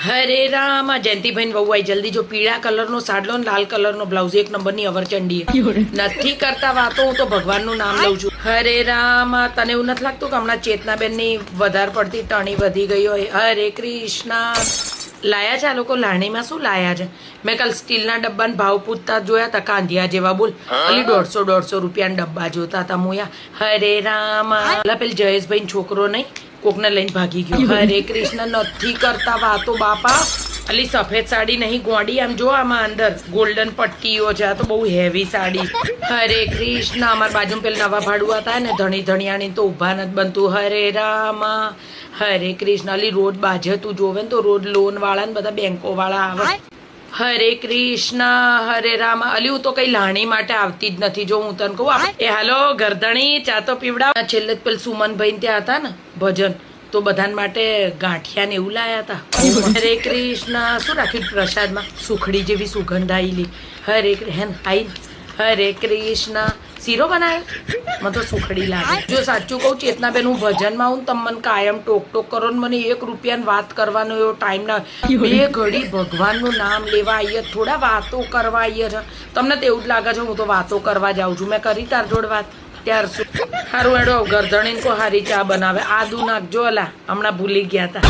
હરે રામ જયંતિભાઈ વહુ આવી જલ્દી જો પીળા કલરનો સાડલો ને લાલ કલરનો બ્લાઉઝ એક નંબરની અવરચંડી નથી કરતા વાતો હું તો ભગવાનનું નામ લઉં છું. હરે રામ તને એવું નથી લાગતું કે હમણાં ચેતનાબેનની વધારે પડતી ટણી વધી ગઈ હોય? હરે કૃષ્ણ. લાયા છે આ લોકો લાણીમાં શું લાયા છે? મેં કાલ સ્ટીલના ડબ્બાના ભાવ પૂછતા જોયા હતા કાંધિયા જેવા. બોલ ખાલી 150 રૂપિયાના ડબ્બા જોતા હતા મોયા. હરે રામ પેલી જયેશભાઈ છોકરો નહીં કોકને લઈને ભાગી ગયો. હરે કૃષ્ણ નથી કરતા વાતો બાપા. અલી સફેદ સાડી નહીં ગોડી આમ જો આમાં અંદર ગોલ્ડન પટ્ટીઓ છે. આ તો બહુ હેવી સાડી. હરે કૃષ્ણ. અમારા બાજુ પેલા નવા ભાડુઆ હતા ને ધણી ધણિયાણી તો ઉભા નથી બનતું. હરે રામ હરે કૃષ્ણ. અલી રોડ બાજે તું જોવે ને તો રોડ લોન વાળા ને બધા બેંકો વાળા આવે. હરે કૃષ્ણ. હરે રામ. અલી હું તો કઈ લાણી માટે આવતી જ નથી. જો હું તને કહું એ હાલો ગરદણી ચા તો પીવડાવ. છેલ્લે પેલ સુમનભાઈ ત્યાં હતા ને ભજન તો બધા માટે ગાંઠિયા ને એવું લાયા હતા. હરે કૃષ્ણ. શું રાખ્યું પ્રસાદમાં? સુખડી જેવી સુગંધ આવેલી. હરે હરે કૃષ્ણ. શીરો બનાવ્યો? મને તો સુખડી લાગે. જો સાચું કહું ચેતનાબેન હું ભજનમાં હું તમે મને કાયમ ટોક ટોક કરો ને મને 1 રૂપિયાની વાત કરવાનો એવો ટાઈમ ના. 2 ઘડી ભગવાનનું નામ લેવા આવીએ થોડા વાતો કરવા આવીએ છે. તમને તો એવું જ લાગે છે હું તો વાતો કરવા જાઉં છું. મેં કરી તાર જોડ વાત ત્યાર શું સારું હેડો ગરધણી કો હારી ચા બનાવે. આદુ નાખજો. અલા હમણાં ભૂલી ગયા હતા.